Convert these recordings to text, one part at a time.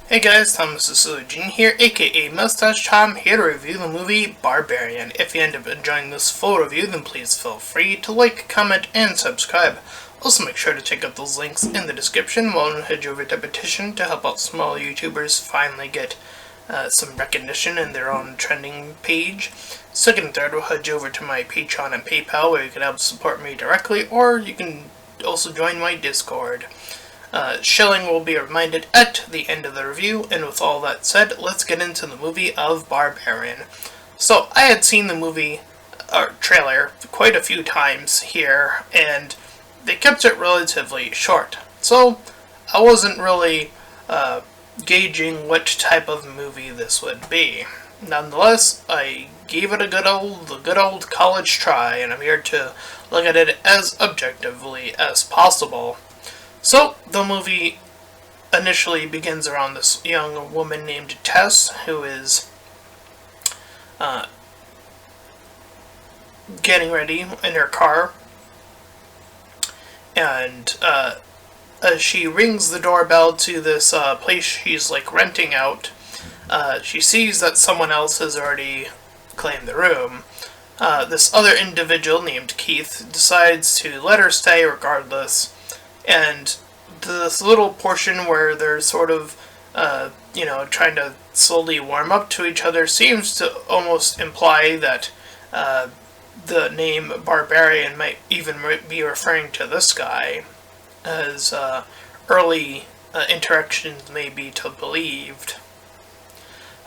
Hey guys, Thomas Sicilian here, aka Mustached. I'm here to review the movie Barbarian. If you end up enjoying this full review, then please feel free to like, comment, and subscribe. Also make sure to check out those links in the description while I head over to Petition to help out small YouTubers finally get some recognition in their own trending page. Second and third, we'll head over to my Patreon and PayPal where you can help support me directly, or you can also join my Discord. Shilling will be reminded at the end of the review, and with all that said, let's get into the movie of Barbarian. So, I had seen the movie, trailer, quite a few times here, and they kept it relatively short. So, I wasn't really, gauging what type of movie this would be. Nonetheless, I gave it a good old college try, and I'm here to look at it as objectively as possible. So, the movie initially begins around this young woman named Tess, who is getting ready in her car, and as she rings the doorbell to this place she's renting out, she sees that someone else has already claimed the room. This other individual named Keith decides to let her stay regardless. And this little portion where they're sort of, trying to slowly warm up to each other seems to almost imply that the name Barbarian might even be referring to this guy, as early interactions may be believed.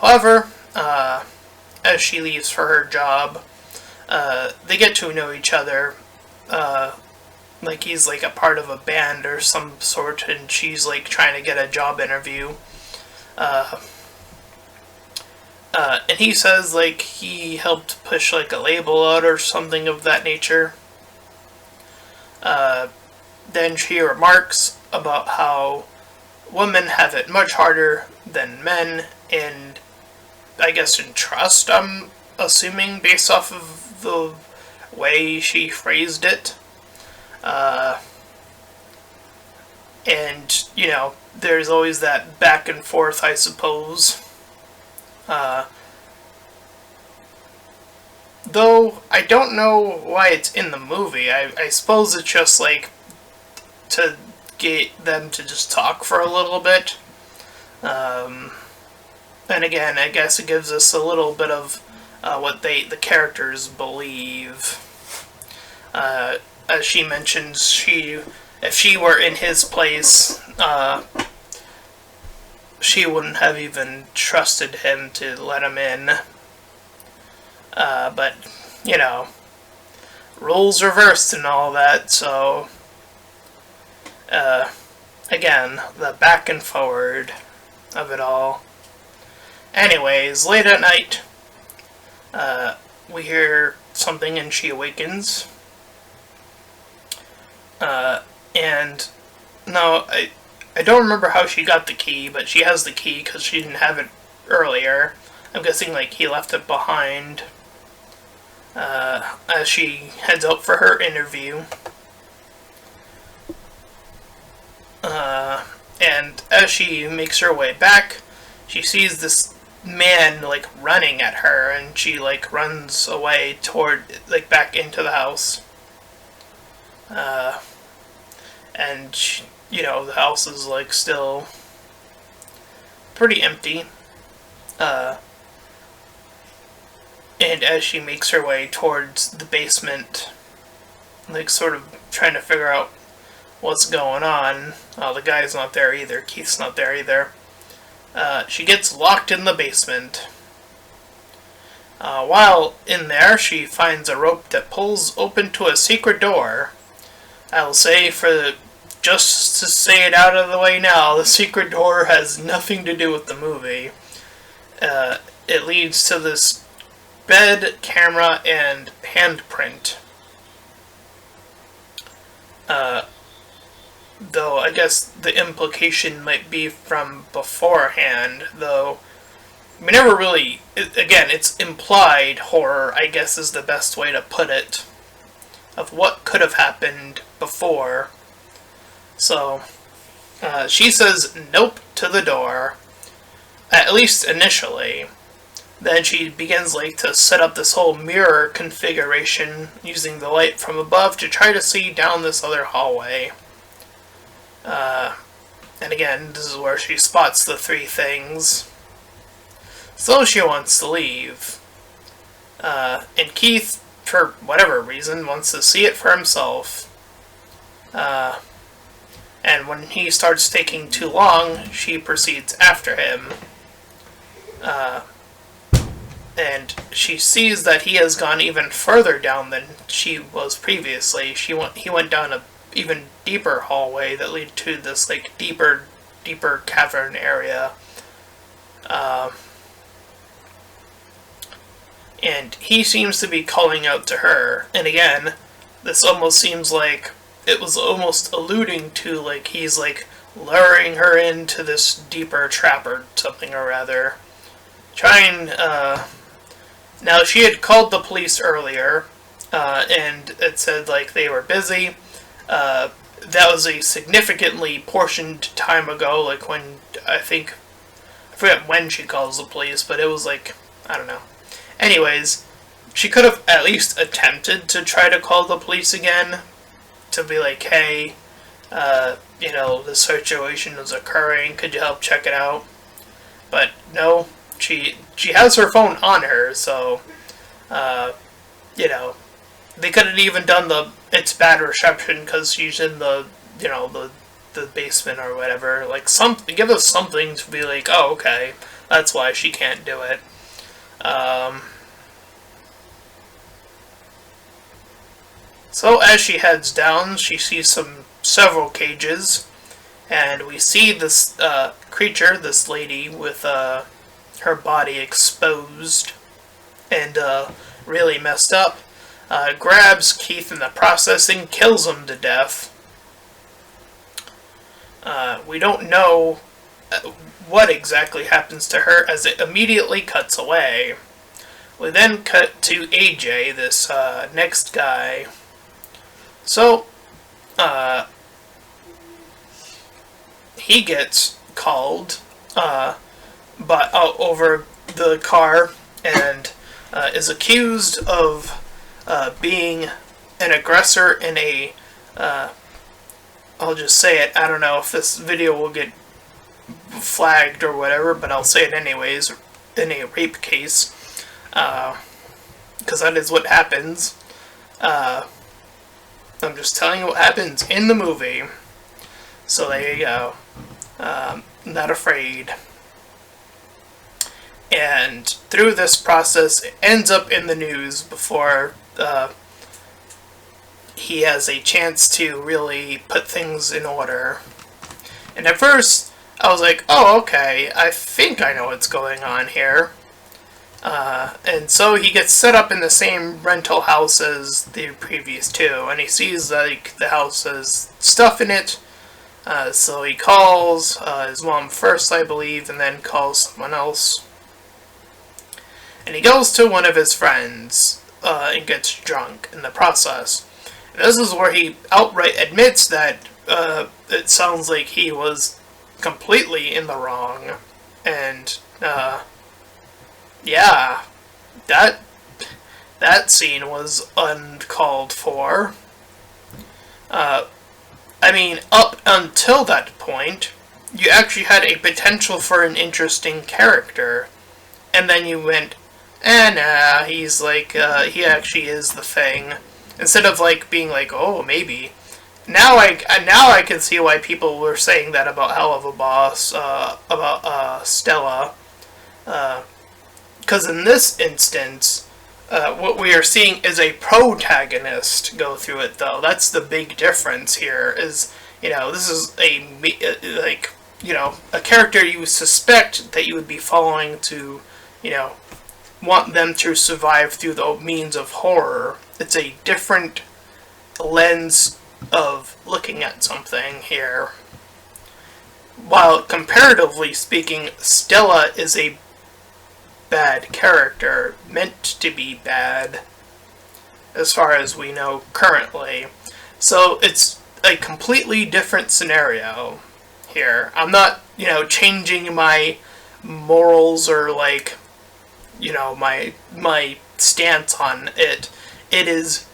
However, as she leaves for her job, they get to know each other. He's a part of a band or some sort, and she's trying to get a job interview. And he says he helped push a label out or something of that nature. Then she remarks about how women have it much harder than men, and I guess in trust, I'm assuming, based off of the way she phrased it. And, there's always that back and forth, I suppose. Though, I don't know why it's in the movie. I suppose it's just, to get them to just talk for a little bit. And again, I guess it gives us a little bit of what the characters believe. As she mentions, if she were in his place, she wouldn't have even trusted him to let him in. But, roles reversed and all that, so, again, the back and forward of it all. Anyways, late at night, we hear something and she awakens. And no, I don't remember how she got the key, but she has the key because she didn't have it earlier. I'm guessing he left it behind as she heads out for her interview. And as she makes her way back, she sees this man running at her, and she runs away toward back into the house. And, the house is, still pretty empty. And as she makes her way towards the basement, sort of trying to figure out what's going on, the guy's not there either, Keith's not there either, she gets locked in the basement. While in there, she finds a rope that pulls open to a secret door. I will say, just to say it out of the way now, the secret door has nothing to do with the movie. It leads to this bed, camera, and handprint. Though I guess the implication might be from beforehand, though we never really, again, it's implied horror, I guess is the best way to put it, of what could have happened before. So, she says nope to the door. at least initially. Then she begins like to set up this whole mirror configuration using the light from above to try to see down this other hallway. And again, this is where she spots the three things. So she wants to leave. And Keith, for whatever reason, wants to see it for himself. And when he starts taking too long, she proceeds after him. And she sees that he has gone even further down than she was previously. He went down a even deeper hallway that led to this like deeper cavern area. And he seems to be calling out to her. And again, this almost seems like it was almost alluding to like he's like luring her into this deeper trap or something or rather. Now she had called the police earlier, and it said like they were busy. That was a significantly portioned time ago, like when I forget when she calls the police, but it was like, I don't know. Anyways, she could have at least attempted to try to call the police again, to be like, hey, this situation is occurring, could you help check it out? But no, she has her phone on her, so, they couldn't even done it's bad reception because she's in the basement or whatever. Like, give us something to be like, oh, okay, that's why she can't do it. So as she heads down, she sees several cages, and we see this creature, this lady with her body exposed and really messed up, grabs Keith in the process and kills him to death. We don't know what exactly happens to her as it immediately cuts away. We then cut to AJ, this next guy. So, he gets called over the car and is accused of being an aggressor in a, I'll just say it, I don't know if this video will get flagged or whatever, but I'll say it anyways, in a rape case, because that is what happens. I'm just telling you what happens in the movie. So there you go. Not afraid. And through this process, it ends up in the news before he has a chance to really put things in order. And at first, I was like, oh, okay, I think I know what's going on here. And so he gets set up in the same rental house as the previous two, and he sees like the house has stuff in it, so he calls his mom first, I believe, and then calls someone else. And he goes to one of his friends and gets drunk in the process. And this is where he outright admits that it sounds like he was completely in the wrong, and yeah, that scene was uncalled for. I mean, up until that point, you actually had a potential for an interesting character, and then you went, nah, he's like, he actually is the thing, instead of like being like, oh, maybe. Now I can see why people were saying that about Hell of a Boss, about Stella. Because in this instance, what we are seeing is a protagonist go through it, though. That's the big difference here, is, this is a character you suspect that you would be following to, want them to survive through the means of horror. It's a different lens of looking at something here. While comparatively speaking, Stella is a bad character, meant to be bad, as far as we know currently. So it's a completely different scenario here. I'm not, changing my morals or like, you know, my stance on it. It is,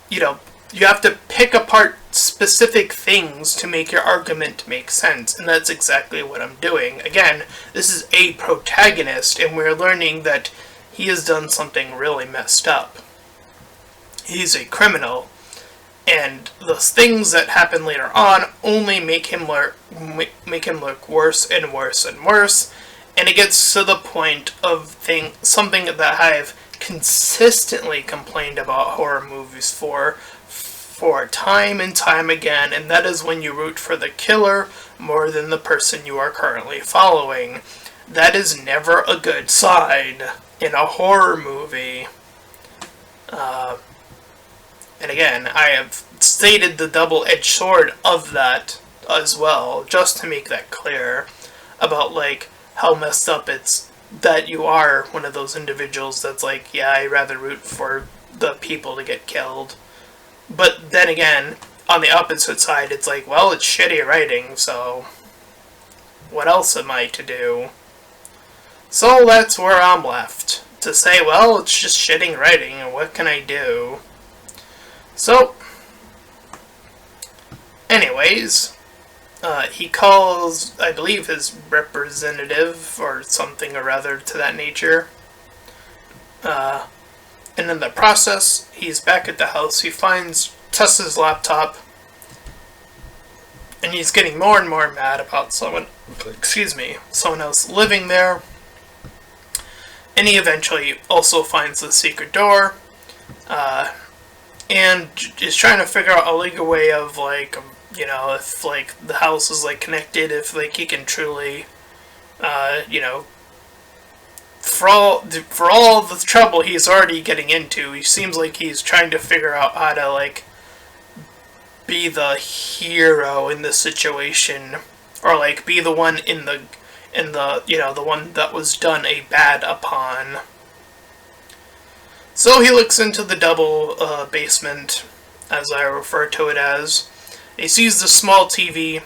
you know, you have to pick apart specific things to make your argument make sense, and that's exactly what I'm doing. Again, this is a protagonist, and we're learning that he has done something really messed up. He's a criminal, and the things that happen later on only make him look worse and worse and worse, and it gets to the point of something that I've consistently complained about horror movies for time and time again, and that is when you root for the killer more than the person you are currently following. That is never a good sign in a horror movie. And again, I have stated the double-edged sword of that as well, just to make that clear, about like how messed up it's that you are one of those individuals that's like, yeah, I'd rather root for the people to get killed. But then again, on the opposite side, it's like, well, it's shitty writing, so what else am I to do? So that's where I'm left. To say, well, it's just shitty writing, and what can I do? So, anyways, he calls, I believe, his representative, or something or other to that nature. And in the process, he's back at the house. He finds Tessa's laptop, and he's getting more and more mad about someone else living there. And he eventually also finds the secret door, and is trying to figure out a legal way of, like, you know, if, like, the house is, like, connected, if, like, he can truly, you know, for all the trouble he's already getting into, he seems like he's trying to figure out how to, like, be the hero in the situation, or, like, be the one in the, you know, the one that was done a bad upon. So he looks into the double basement, as I refer to it as. He sees the small TV,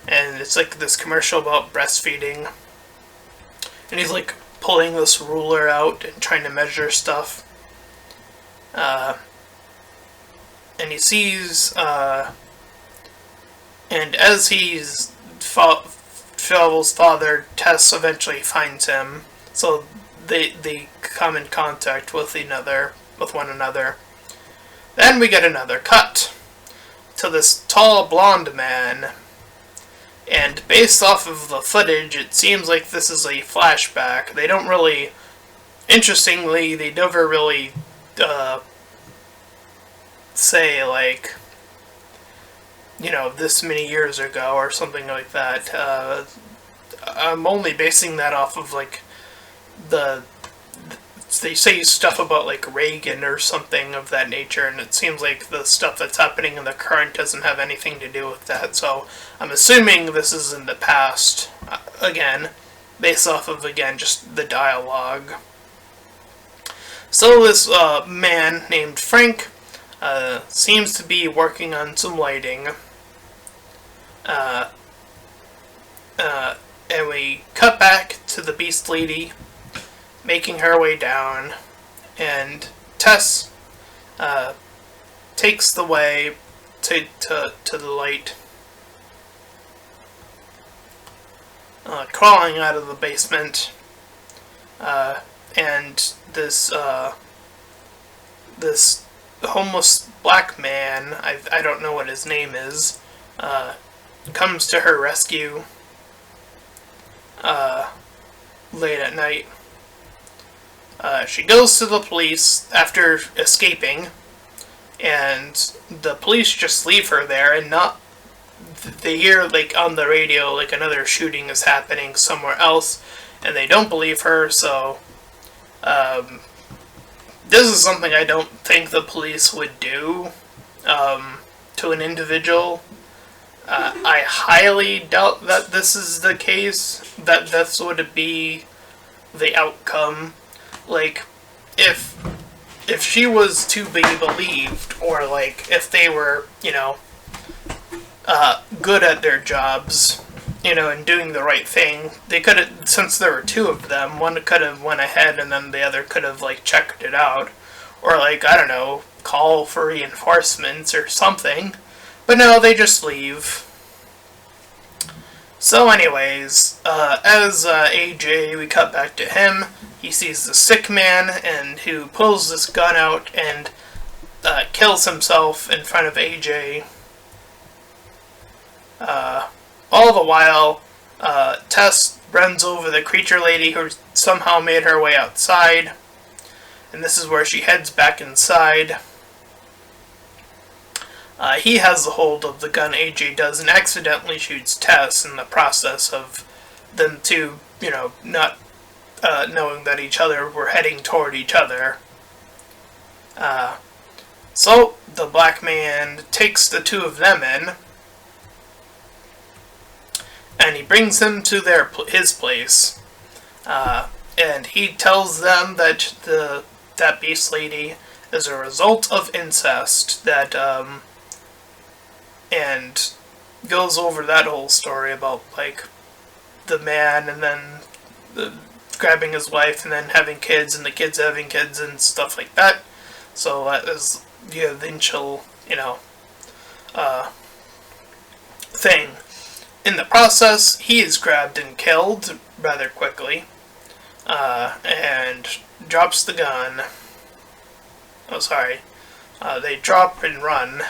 and it's like this commercial about breastfeeding. And he's like pulling this ruler out and trying to measure stuff. And he sees, and as he's Phil's father, Tess eventually finds him. So they come in contact with one another. Then we get another cut to this tall blonde man, and based off of the footage, it seems like this is a flashback. They don't really, interestingly, they never really say, like, you know, this many years ago or something like that. I'm only basing that off of, like, they say stuff about, like, Reagan or something of that nature, and it seems like the stuff that's happening in the current doesn't have anything to do with that, so I'm assuming this is in the past, again, based off of, again, just the dialogue. So this man named Frank seems to be working on some lighting, and we cut back to the Beast Lady making her way down, and Tess takes the way to the light, crawling out of the basement, and this homeless black man, I don't know what his name is, comes to her rescue late at night. She goes to the police after escaping, and the police just leave her there, and they hear, like, on the radio, like, another shooting is happening somewhere else, and they don't believe her, so, this is something I don't think the police would do, to an individual. I highly doubt that this is the case, that this would be the outcome. Like, if she was to be believed, or, like, if they were, you know, good at their jobs, in doing the right thing. They could have, since there were two of them, one could have went ahead and then the other could have, like, checked it out. Or, like, I don't know, call for reinforcements or something. But no, they just leave. So anyways, as AJ, we cut back to him. He sees the sick man, and who pulls this gun out and kills himself in front of AJ. All the while, Tess runs over the creature lady who somehow made her way outside. And this is where she heads back inside. He has the hold of the gun, AJ does, and accidentally shoots Tess in the process of them two, not knowing that each other were heading toward each other. So the black man takes the two of them in, and he brings them to his place, and he tells them that that beast lady is a result of incest, and goes over that whole story about, like, the man and then grabbing his wife and then having kids and the kids having kids and stuff like that. So that is the eventual, thing. In the process, he is grabbed and killed rather quickly, and drops the gun. Oh, sorry. They drop and run.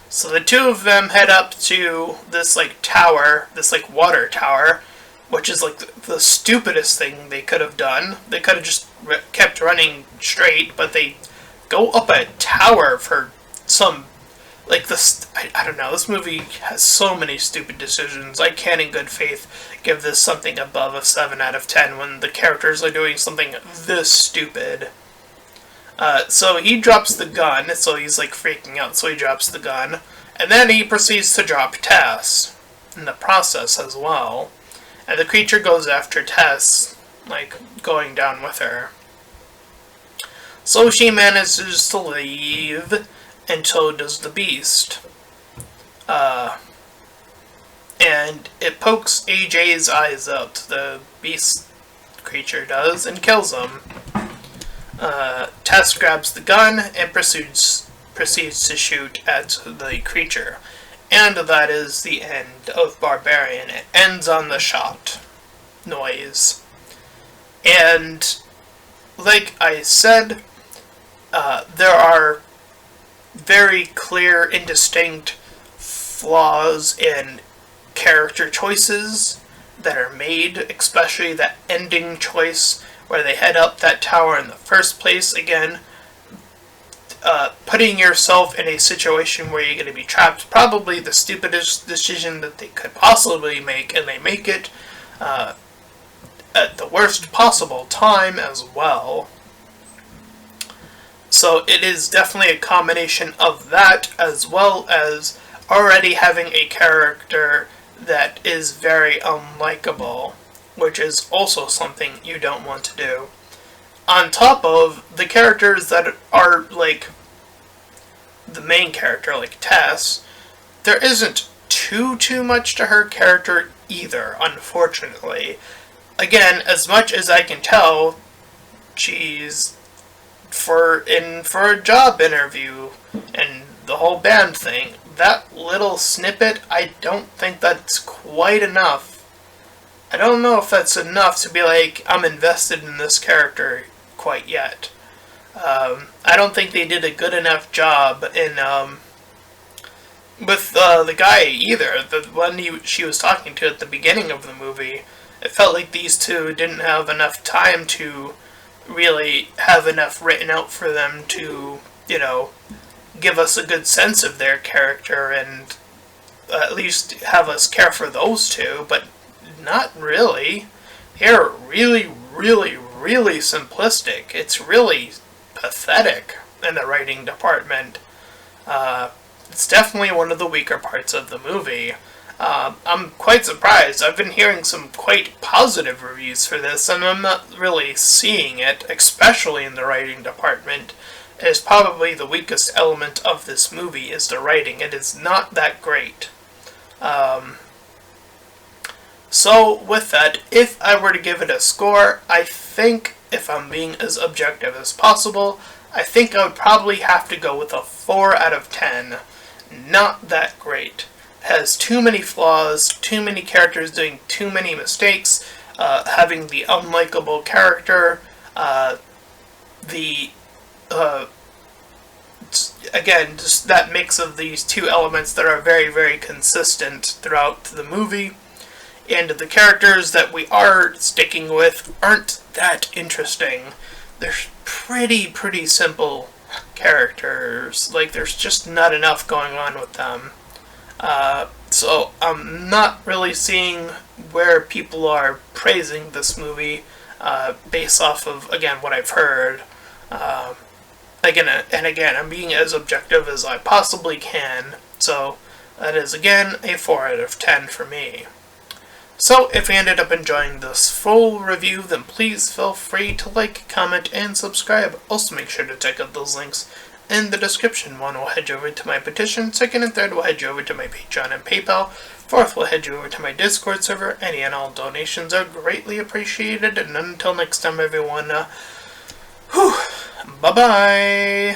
So the two of them head up to this, like, tower, this, like, water tower, which is, like, the stupidest thing they could have done. They could have just kept running straight, but they go up a tower for some, like, this, I don't know, this movie has so many stupid decisions. I can't in good faith give this something above a 7 out of 10 when the characters are doing something this stupid. So he drops the gun, so he's, like, freaking out, so he drops the gun. And then he proceeds to drop Tess in the process as well. And the creature goes after Tess, like, going down with her. So she manages to leave, and so does the beast. And it pokes AJ's eyes out, the beast creature does, and kills him. Tess grabs the gun and proceeds to shoot at the creature. And that is the end of Barbarian. It ends on the shot noise. And, like I said, there are very clear and distinct flaws in character choices that are made, especially that ending choice where they head up that tower in the first place. Again, putting yourself in a situation where you're going to be trapped, probably the stupidest decision that they could possibly make, and they make it at the worst possible time as well. So it is definitely a combination of that, as well as already having a character that is very unlikable, which is also something you don't want to do. On top of the characters that are, like, the main character, like Tess, there isn't too much to her character either, unfortunately. Again, as much as I can tell, she's for a job interview and the whole band thing. That little snippet, I don't think that's quite enough. I don't know if that's enough to be like, I'm invested in this character quite yet. I don't think they did a good enough job in with the guy either. The one she was talking to at the beginning of the movie. It felt like these two didn't have enough time to really have enough written out for them to, give us a good sense of their character and at least have us care for those two, but not really. They're really, really, really simplistic. It's really pathetic in the writing department. It's definitely one of the weaker parts of the movie. I'm quite surprised. I've been hearing some quite positive reviews for this, and I'm not really seeing it, especially in the writing department. It is probably the weakest element of this movie is the writing. It is not that great. So with that, if I were to give it a score, I think, if I'm being as objective as possible, I think I would probably have to go with a 4 out of 10. Not that great. It has too many flaws, too many characters doing too many mistakes, having the unlikable character, the again, just that mix of these two elements that are very, very consistent throughout the movie. And the characters that we are sticking with aren't that interesting. They're pretty simple characters. Like, there's just not enough going on with them. So I'm not really seeing where people are praising this movie based off of, again, what I've heard. Again, I'm being as objective as I possibly can. So that is, again, a 4 out of 10 for me. So, if you ended up enjoying this full review, then please feel free to like, comment, and subscribe. Also, make sure to check out those links in the description. One will head you over to my petition, second and third will head you over to my Patreon and PayPal, fourth will head you over to my Discord server. Any and all donations are greatly appreciated, and until next time, everyone, bye-bye!